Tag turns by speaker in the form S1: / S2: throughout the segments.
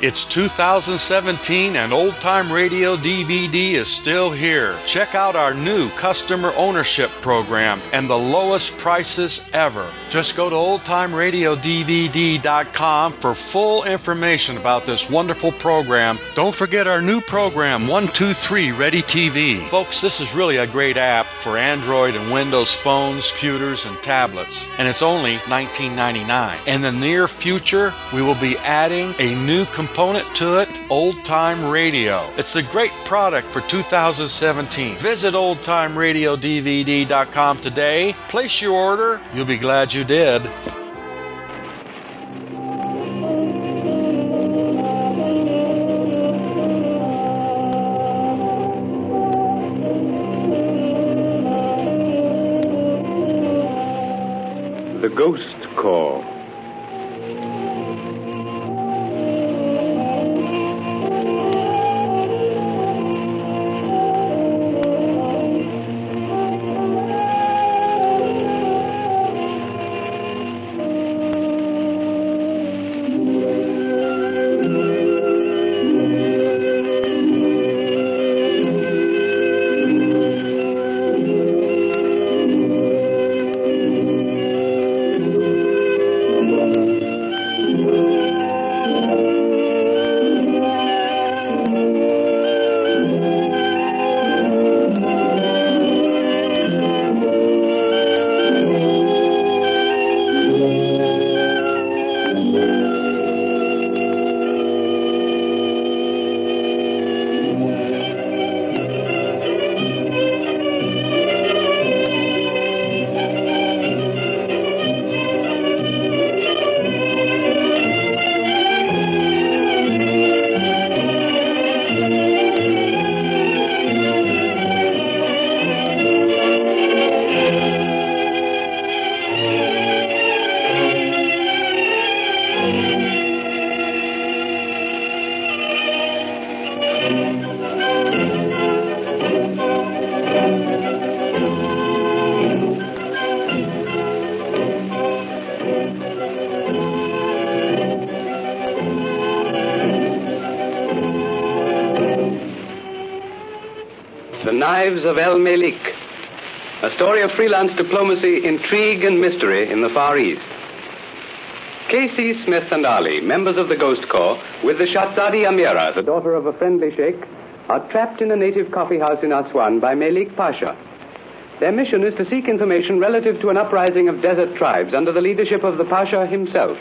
S1: It's 2017 and Old Time Radio DVD is still here. Check out our new customer ownership program and the lowest prices ever. Just go to oldtimeradiodvd.com for full information about this wonderful program. Don't forget our new program, 123 Ready TV. Folks, this is really a great app for Android and Windows phones, computers, and tablets. And it's only $19.99. In the near future, we will be adding a new component to it, Old Time Radio. It's a great product for 2017. Visit oldtimeradiodvd.com today. Place your order. You'll be glad you did.
S2: The Ghost Call.
S3: The Knives of El Melik, a story of freelance diplomacy, intrigue, and mystery in the Far East. K.C. Smith and Ali, members of the Ghost Corps, with the Shahzadi Amirat, the daughter of a friendly sheikh, are trapped in a native coffee house in Aswan by Melik Pasha. Their mission is to seek information relative to an uprising of desert tribes under the leadership of the Pasha himself.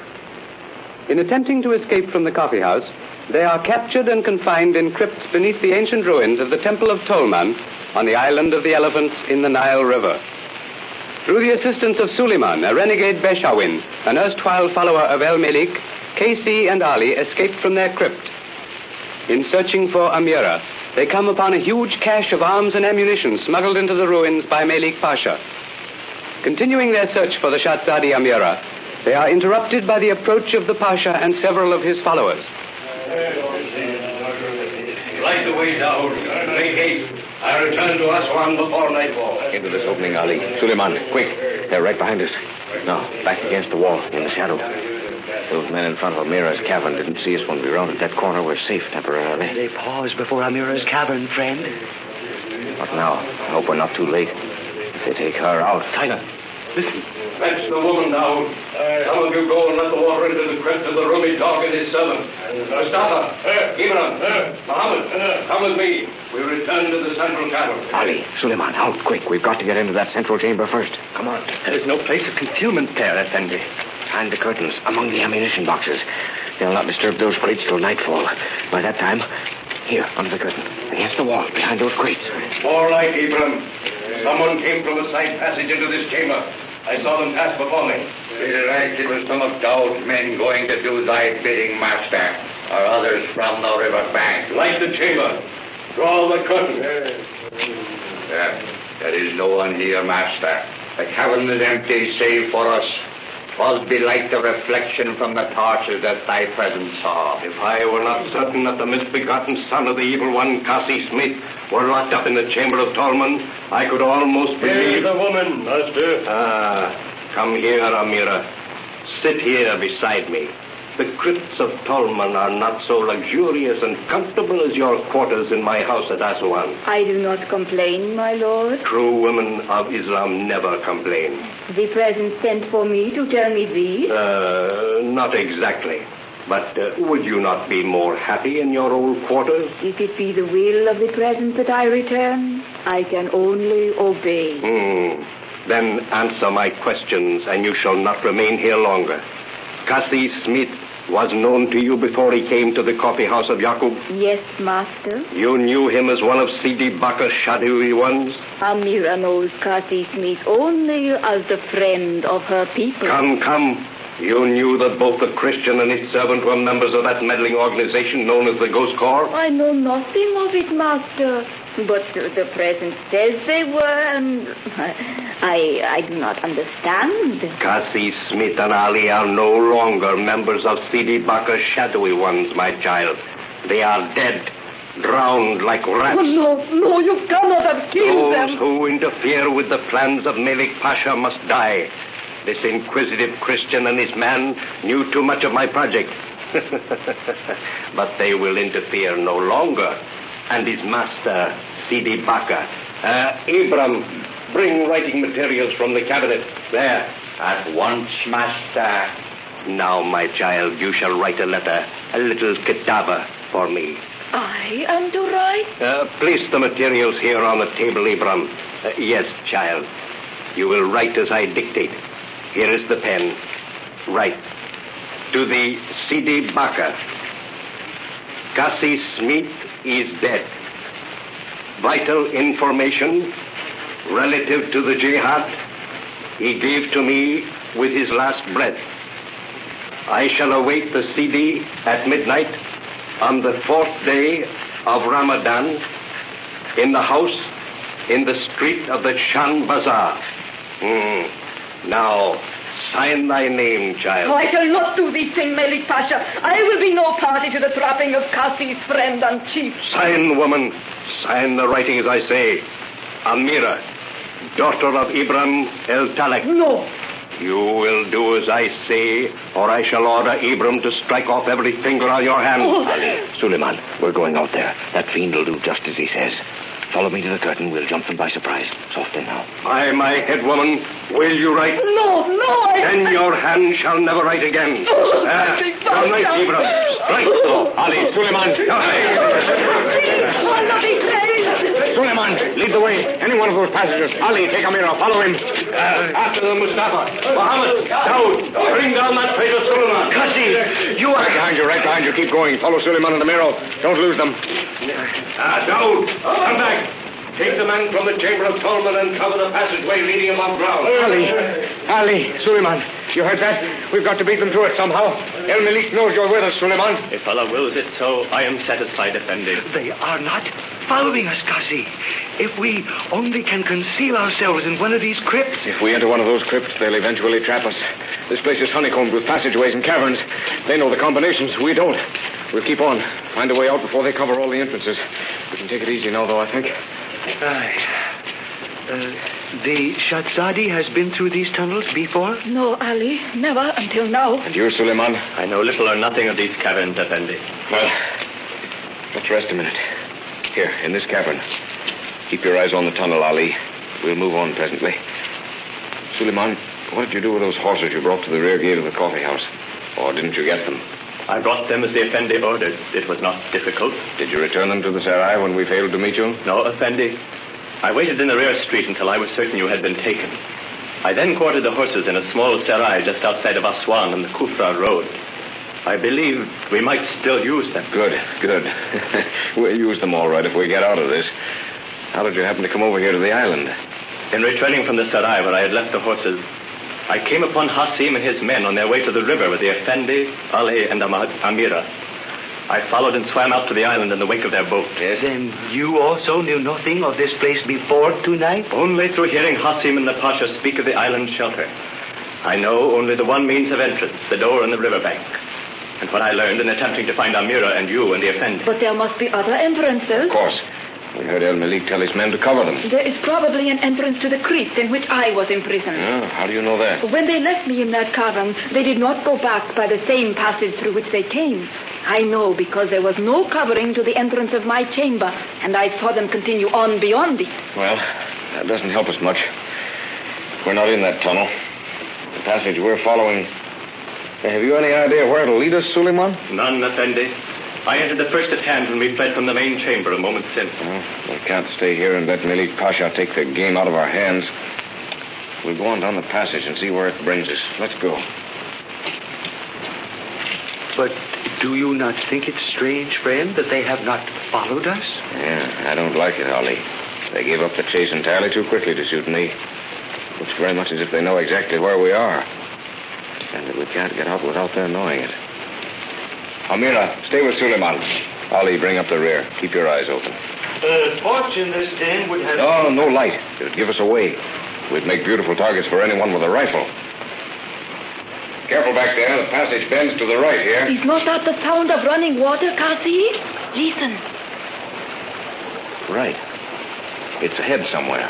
S3: In attempting to escape from the coffee house, they are captured and confined in crypts beneath the ancient ruins of the Temple of Tolman on the island of the Elephants in the Nile River. Through the assistance of Suleiman, a renegade Beshawin, an erstwhile follower of El Melik, K.C. and Ali escaped from their crypt. In searching for Amira, they come upon a huge cache of arms and ammunition smuggled into the ruins by Melik Pasha. Continuing their search for the Shahzadi Amira, they are interrupted by the approach of the Pasha and several of his followers.
S4: Light the way down. Make haste. I return to Aswan before nightfall.
S5: Into this opening, Ali. Suleiman, quick. They're right behind us. No, back against the wall, in the shadow. Those men in front of Amira's cavern didn't see us when we rounded that corner. We're safe temporarily.
S6: They paused before Amira's cavern, friend.
S5: What now? I hope we're not too late. If they take her out...
S6: Silent. Listen.
S4: Fetch the woman down. Some of you go and let the water into the crypt of the roomy dog and his servant. Mustafa, Amirat, Muhammad, come with me. We return to the central cavern.
S5: Ali, Suleiman, out, quick. We've got to get into that central chamber first. Come on.
S6: There's no place of concealment there, Effendi.
S5: Behind the curtains, among the ammunition boxes. They'll not disturb those crates till nightfall. By that time, here, under the curtain, against the wall, behind those crates.
S4: More light, Ibrahim. Someone came from a side passage into this chamber. I saw them pass before me.
S7: It was some of Dowd's men going to do thy bidding, master, or others from the river bank.
S4: Light the chamber. Draw the curtain.
S7: There is no one here, master. The cavern is empty, save for us. 'Twas belike the reflection from the torches that thy presence saw.
S4: If I were not certain that the misbegotten son of the evil one, Cassie Smith, were locked up in the chamber of Tolman, I could almost believe...
S8: Here's the woman, master.
S4: Come here, Amira. Sit here beside me. The crypts of Tolman are not so luxurious and comfortable as your quarters in my house at Aswan.
S8: I do not complain, my lord.
S4: True women of Islam never complain.
S8: The present sent for me to tell me these?
S4: Not exactly. But would you not be more happy in your old quarters?
S8: If it be the will of the present that I return, I can only obey.
S4: Then answer my questions, and you shall not remain here longer. Cassie Smith was known to you before he came to the coffee house of Yaqub?
S8: Yes, master.
S4: You knew him as one of Sidi Bakar's shadowy ones?
S8: Amira knows Cassie Smith only as the friend of her people.
S4: Come. You knew that both the Christian and its servant were members of that meddling organization known as the Ghost Corps?
S8: I know nothing of it, master. But the present says they were, and I do not understand.
S4: Cassie Smith and Ali are no longer members of Sidi Bakar's shadowy ones, my child. They are dead, drowned like rats.
S8: Oh, no, you cannot have killed them.
S4: Those who interfere with the plans of Melik Pasha must die. This inquisitive Christian and his man knew too much of my project. But they will interfere no longer. And his master, Sidi Bakar. Abram, bring writing materials from the cabinet. There.
S7: At once, master.
S4: Now, my child, you shall write a letter, a little kitaba for me.
S8: I am to write?
S4: Place the materials here on the table, Abram. Yes, child. You will write as I dictate. Here is the pen. Write. To the Sidi Bakar. Cassie Smith is dead. Vital information relative to the jihad he gave to me with his last breath. I shall await the Sidi at midnight on the 4th day of Ramadan in the house in the street of the Shan Bazaar. Now, sign thy name, child.
S8: Oh, I shall not do this thing, Melik Pasha. I will be no party to the trapping of Cassie's friend and chief.
S4: Sign, woman. Sign the writing as I say. Amira, daughter of Ibrahim El Talek.
S8: No.
S4: You will do as I say, or I shall order Ibrahim to strike off every finger on your hand.
S5: Ali, Suleiman, we're going out there. That fiend will do just as he says. Follow me to the curtain. We'll jump them by surprise. Softly now.
S4: Aye, my head woman. Will you write?
S8: No.
S4: Then your hand shall never write again. Your knife, Ibrahim. Strike.
S5: Ali, Suleiman. Suleiman, lead the way. Any one of those passengers. Ali, take Amira. Follow him.
S4: After them, Mustafa. Muhammad. Daoud. Bring down that traitor Suleiman.
S5: Cassie, you are right behind you. Keep going. Follow Suleiman and Amira. Don't lose them.
S4: Daoud, come back. Take the man from the chamber of Tolman and cover the passageway leading above ground.
S5: Ali, Suleiman, you heard that? We've got to beat them to it somehow. El Malik knows you're with us, Suleiman.
S9: If Allah wills it so, I am satisfied, Effendi.
S6: They are not following us, Cassie. If we only can conceal ourselves in one of these crypts.
S5: If we enter one of those crypts, they'll eventually trap us. This place is honeycombed with passageways and caverns. They know the combinations. We don't. We'll keep on. Find a way out before they cover all the entrances. We can take it easy now, though, I think.
S6: The Shahzadi has been through these tunnels before?
S8: No, Ali, never until now.
S5: And you, Suleiman?
S9: I know little or nothing of these caverns, Effendi.
S5: Well, let's rest a minute. Here, in this cavern. Keep your eyes on the tunnel, Ali. We'll move on presently. Suleiman, what did you do with those horses you brought to the rear gate of the coffee house? Or didn't you get them?
S9: I brought them as the Effendi ordered. It was not difficult.
S5: Did you return them to the Sarai when we failed to meet you?
S9: No, Effendi. I waited in the rear street until I was certain you had been taken. I then quartered the horses in a small Sarai just outside of Aswan on the Kufra road. I believed we might still use them.
S5: Good. We'll use them all right if we get out of this. How did you happen to come over here to the island?
S9: In returning from the Sarai where I had left the horses, I came upon Hasim and his men on their way to the river with the Effendi, Ali, and Amira. I followed and swam out to the island in the wake of their boat.
S6: Yes. Then you also knew nothing of this place before tonight?
S9: Only through hearing Hasim and the Pasha speak of the island shelter. I know only the one means of entrance, the door on the riverbank. And what I learned in attempting to find Amira and you and the Effendi.
S8: But there must be other entrances.
S5: Of course. We heard El Malik tell his men to cover them.
S8: There is probably an entrance to the crypt in which I was imprisoned.
S5: How do you know that?
S8: When they left me in that cavern, they did not go back by the same passage through which they came. I know because there was no covering to the entrance of my chamber, and I saw them continue on beyond it.
S5: Well, that doesn't help us much. We're not in that tunnel. The passage we're following... Have you any idea where it'll lead us, Suleiman?
S9: None, Effendi. I entered the first at hand when we fled from the main chamber a moment since.
S5: Well, we can't stay here and let Malik Pasha take the game out of our hands. We'll go on down the passage and see where it brings us. Let's go.
S6: But do you not think it strange, friend, that they have not followed us?
S5: Yeah, I don't like it, Ali. They gave up the chase entirely too quickly to suit me. Looks very much as if they know exactly where we are. And that we can't get out without their knowing it. Amirat, stay with Suleiman. Ali, bring up the rear. Keep your eyes open.
S6: A torch in this den would have...
S5: No light. It would give us away. We'd make beautiful targets for anyone with a rifle. Careful back there. The passage bends to the right here.
S8: Is not that the sound of running water, Kasi? Listen.
S5: Right. It's ahead somewhere.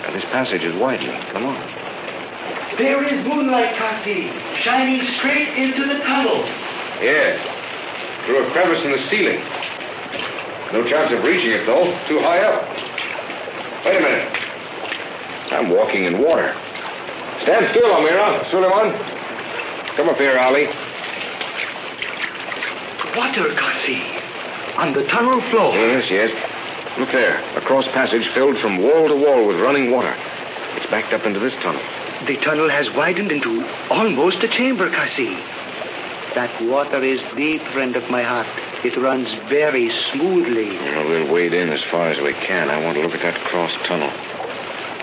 S5: Now, this passage is widening. Come on.
S6: There is moonlight, Kasi, shining straight into the tunnel.
S5: Yes. Through a crevice in the ceiling. No chance of reaching it, though. Too high up. Wait a minute. I'm walking in water. Stand still, Amira. Suleiman. Come up here, Ali.
S6: Water, Kasi, on the tunnel floor.
S5: Yes. Look there. A cross passage filled from wall to wall with running water. It's backed up into this tunnel.
S6: The tunnel has widened into almost a chamber, Kasi. That water is deep, friend of my heart. It runs very smoothly.
S5: Well, we'll wade in as far as we can. I want to look at that cross tunnel.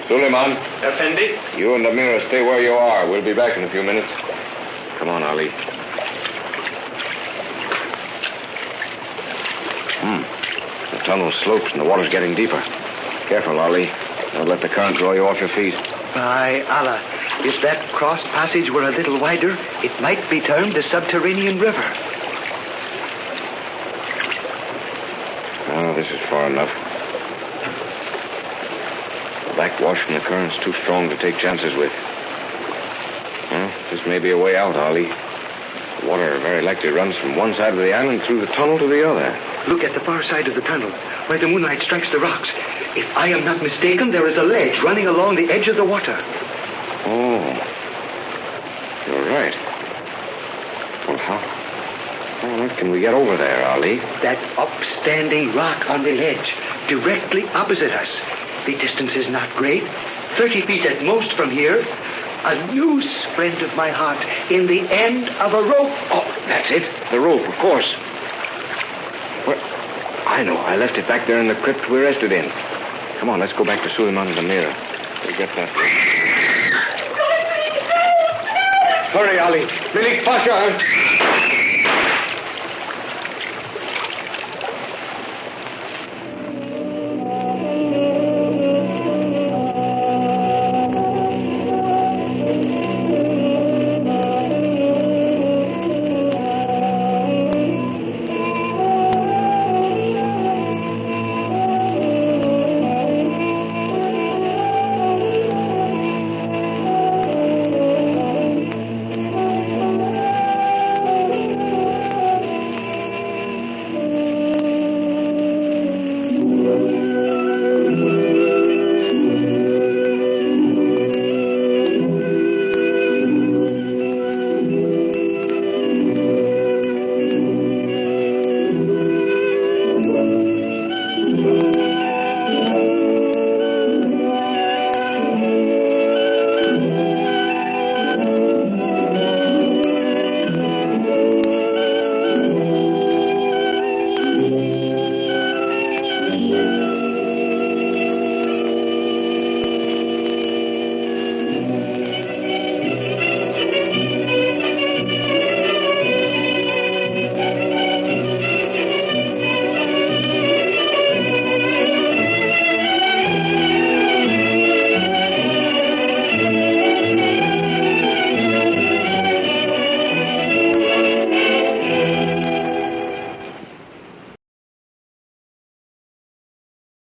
S5: Suleiman.
S9: Effendi?
S5: You and Amira stay where you are. We'll be back in a few minutes. Come on, Ali. The tunnel slopes and the water's getting deeper. Careful, Ali. Don't let the current draw you off your feet.
S6: By Allah, if that cross passage were a little wider, it might be termed a subterranean river.
S5: Oh, this is far enough. The backwash from the current's too strong to take chances with. Well, this may be a way out, Ali. The water very likely runs from one side of the island through the tunnel to the other.
S6: Look at the far side of the tunnel, where the moonlight strikes the rocks. If I am not mistaken, there is a ledge running along the edge of the water.
S5: Oh. You're right. Well, how on earth can we get over there, Ali?
S6: That upstanding rock on the ledge, directly opposite us. The distance is not great. 30 feet at most from here. A noose, friend of my heart, in the end of a rope.
S5: Oh, that's it. The rope, of course. Where? I know. I left it back there in the crypt we rested in. Come on, let's go back to Suleiman and Amira. We'll get that. Hurry, Ali. Malik Pasha.